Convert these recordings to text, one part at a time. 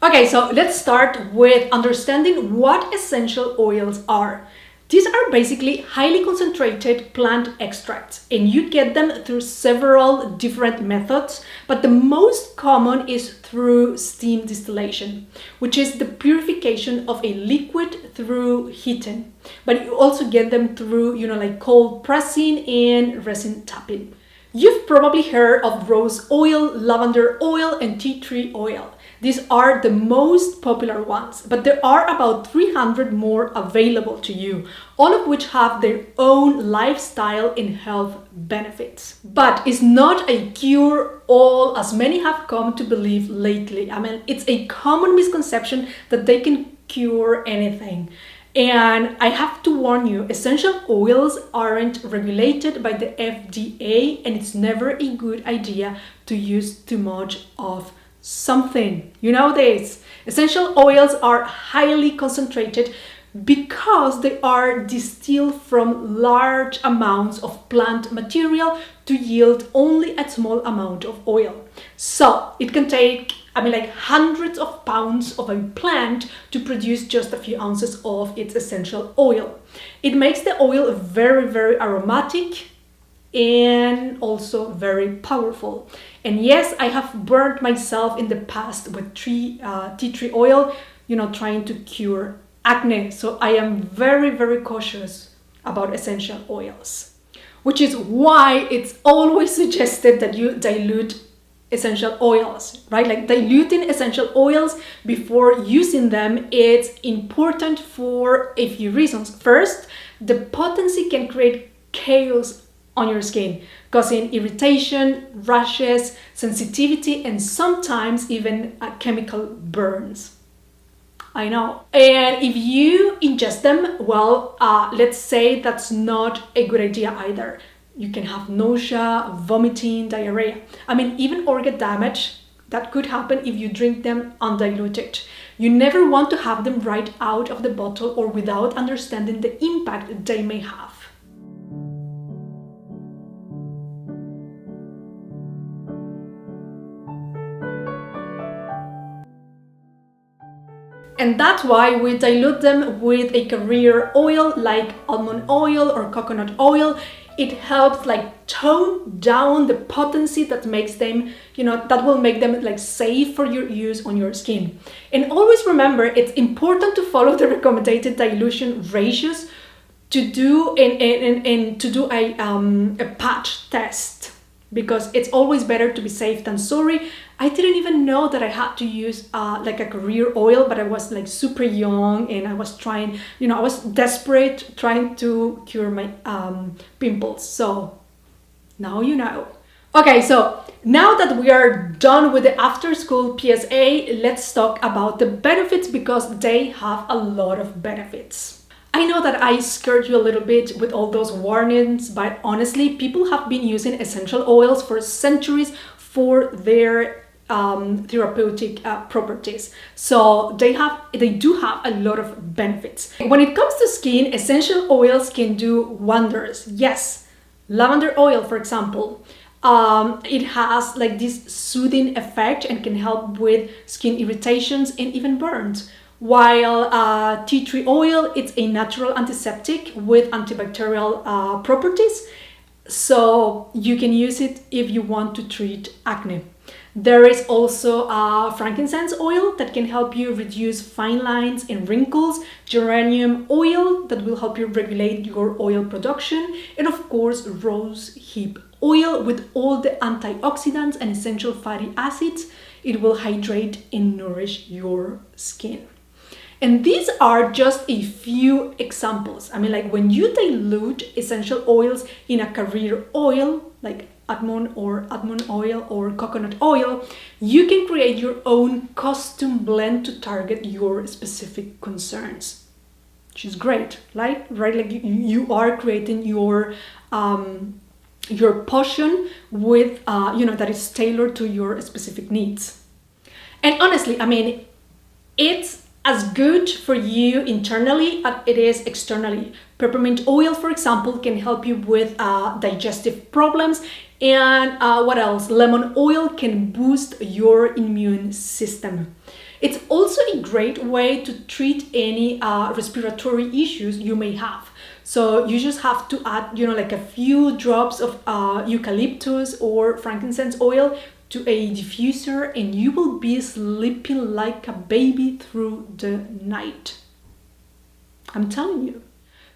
Okay, so let's start with understanding what essential oils are. These are basically highly concentrated plant extracts, and you get them through several different methods, but the most common is through steam distillation, which is the purification of a liquid through heating. But you also get them through, like cold pressing and resin tapping. You've probably heard of rose oil, lavender oil, and tea tree oil. These are the most popular ones, but there are about 300 more available to you, all of which have their own lifestyle and health benefits. But it's not a cure-all as many have come to believe lately. It's a common misconception that they can cure anything. And I have to warn you, essential oils aren't regulated by the FDA, and it's never a good idea to use too much of something. You know this. Essential oils are highly concentrated because they are distilled from large amounts of plant material to yield only a small amount of oil. So it can take hundreds of pounds of a plant to produce just a few ounces of its essential oil. It makes the oil very, very aromatic and also very powerful. And yes, I have burned myself in the past with tea tree oil, trying to cure acne. So I am very, very cautious about essential oils, which is why it's always suggested that you dilute essential oils, right? Like diluting essential oils before using them, it's important for a few reasons. First, the potency can create chaos on your skin, causing irritation, rashes, sensitivity, and sometimes even chemical burns. I know. And if you ingest them, well, let's say that's not a good idea either. You can have nausea, vomiting, diarrhea. Even organ damage, that could happen if you drink them undiluted. You never want to have them right out of the bottle or without understanding the impact they may have. And that's why we dilute them with a carrier oil like almond oil or coconut oil. It helps tone down the potency that makes them, that will make them safe for your use on your skin. And always remember, it's important to follow the recommended dilution ratios to do and to do a patch test, because it's always better to be safe than sorry. I didn't even know that I had to use a carrier oil, but I was super young and I was trying, I was desperate trying to cure my pimples. So now you know. Okay, so now that we are done with the after school PSA, let's talk about the benefits, because they have a lot of benefits. I know that I scared you a little bit with all those warnings, but honestly, people have been using essential oils for centuries for their therapeutic properties. So they do have a lot of benefits. When it comes to skin, essential oils can do wonders. Yes, lavender oil, for example, it has this soothing effect and can help with skin irritations and even burns. While tea tree oil, it's a natural antiseptic with antibacterial properties, so you can use it if you want to treat acne. There is also frankincense oil that can help you reduce fine lines and wrinkles, geranium oil that will help you regulate your oil production, and of course rose hip oil with all the antioxidants and essential fatty acids. It will hydrate and nourish your skin. And these are just a few examples. When you dilute essential oils in a carrier oil, like almond oil or coconut oil, you can create your own custom blend to target your specific concerns, which is great, right? You are creating your potion with, that is tailored to your specific needs. And honestly, it's as good for you internally as it is externally. Peppermint oil, for example, can help you with digestive problems. And what else? Lemon oil can boost your immune system. It's also a great way to treat any respiratory issues you may have. So you just have to add, like a few drops of eucalyptus or frankincense oil to a diffuser, and you will be sleeping like a baby through the night. I'm telling you.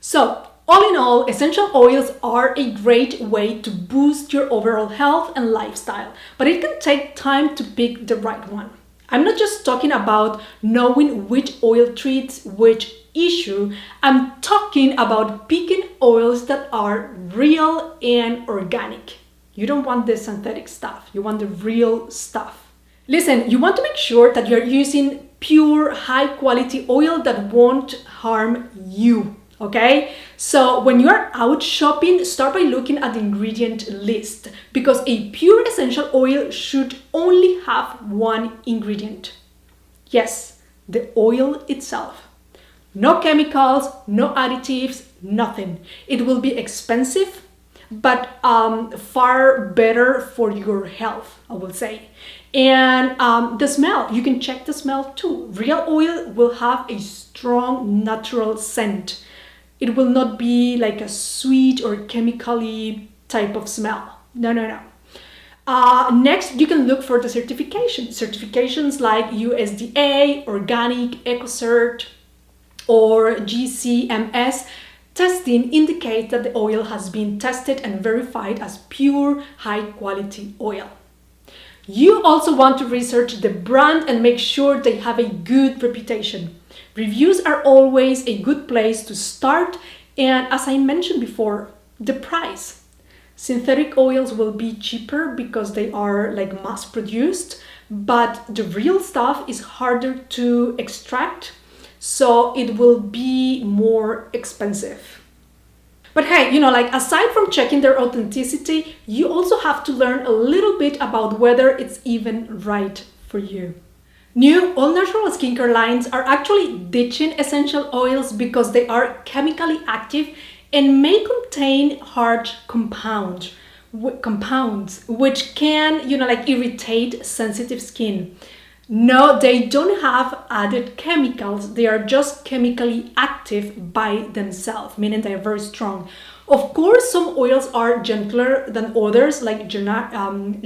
So, all in all, essential oils are a great way to boost your overall health and lifestyle, but it can take time to pick the right one. I'm not just talking about knowing which oil treats which issue. I'm talking about picking oils that are real and organic. You don't want the synthetic stuff. You want the real stuff. Listen, you want to make sure that you're using pure, high-quality oil that won't harm you, okay? So when you're out shopping, start by looking at the ingredient list, because a pure essential oil should only have one ingredient. Yes, the oil itself. No chemicals, no additives, nothing. It will be expensive, but far better for your health, I will say. And the smell, you can check the smell too. Real oil will have a strong natural scent. It will not be like a sweet or chemically type of smell. No. Next, you can look for the certification. Certifications like USDA, Organic, EcoCert, or GCMS testing indicate that the oil has been tested and verified as pure, high-quality oil. You also want to research the brand and make sure they have a good reputation. Reviews are always a good place to start, and as I mentioned before, the price. Synthetic oils will be cheaper because they are like mass-produced, but the real stuff is harder to extract, so it will be more expensive. But hey, like aside from checking their authenticity, you also have to learn a little bit about whether it's even right for you. New all-natural skincare lines are actually ditching essential oils because they are chemically active and may contain harsh compounds which can, irritate sensitive skin. No, they don't have added chemicals. They are just chemically active by themselves, meaning they are very strong. Of course, some oils are gentler than others, like geranium,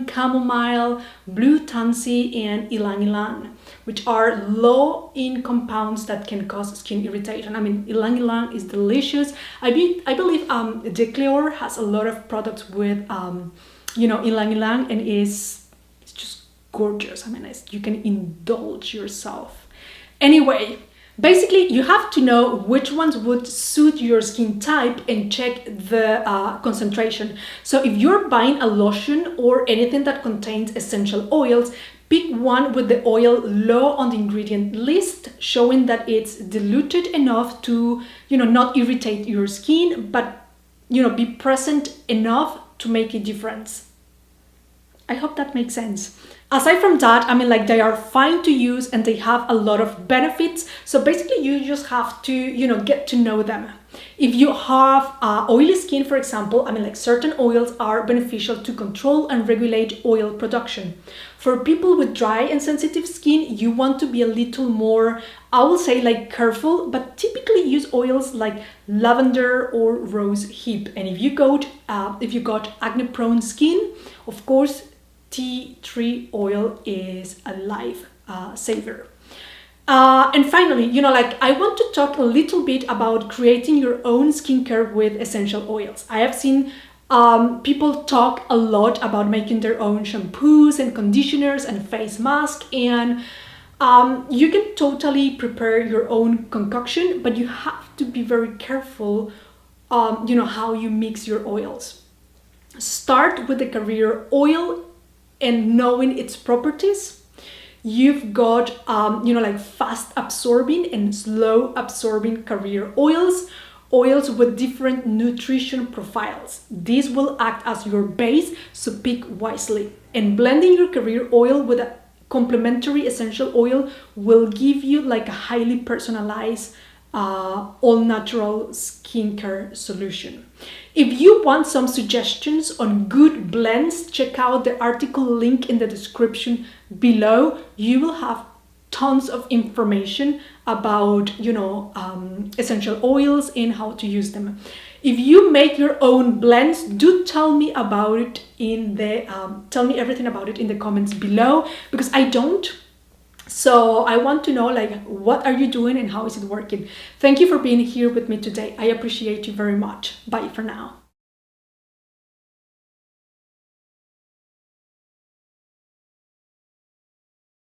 chamomile, blue tansy, and ylang-ylang, which are low in compounds that can cause skin irritation. I mean, ylang-ylang is delicious. I believe Decleor has a lot of products with, ylang-ylang, and it's just gorgeous. I mean, you can indulge yourself. Anyway, basically, you have to know which ones would suit your skin type and check the concentration. So if you're buying a lotion or anything that contains essential oils, pick one with the oil low on the ingredient list, showing that it's diluted enough to, not irritate your skin, but, be present enough to make a difference. I hope that makes sense. Aside from that, they are fine to use and they have a lot of benefits. So basically, you just have to, get to know them. If you have oily skin, for example, certain oils are beneficial to control and regulate oil production. For people with dry and sensitive skin, you want to be a little more, I will say, careful, but typically use oils like lavender or rose hip. And if you got acne-prone skin, of course, tea tree oil is a life saver. And finally, I want to talk a little bit about creating your own skincare with essential oils. I have seen people talk a lot about making their own shampoos and conditioners and face masks, and you can totally prepare your own concoction, but you have to be very careful, how you mix your oils. Start with the carrier oil and knowing its properties. You've got, fast absorbing and slow absorbing carrier oils with different nutrition profiles. These will act as your base, so pick wisely. And blending your carrier oil with a complementary essential oil will give you a highly personalized all natural skincare solution. If you want some suggestions on good blends, check out the article link in the description below. You will have tons of information about, essential oils and how to use them. If you make your own blends, do tell me about it tell me everything about it in the comments below, because I don't. So I want to know, like, what are you doing and how is it working? Thank you for being here with me today. I appreciate you very much. Bye for now.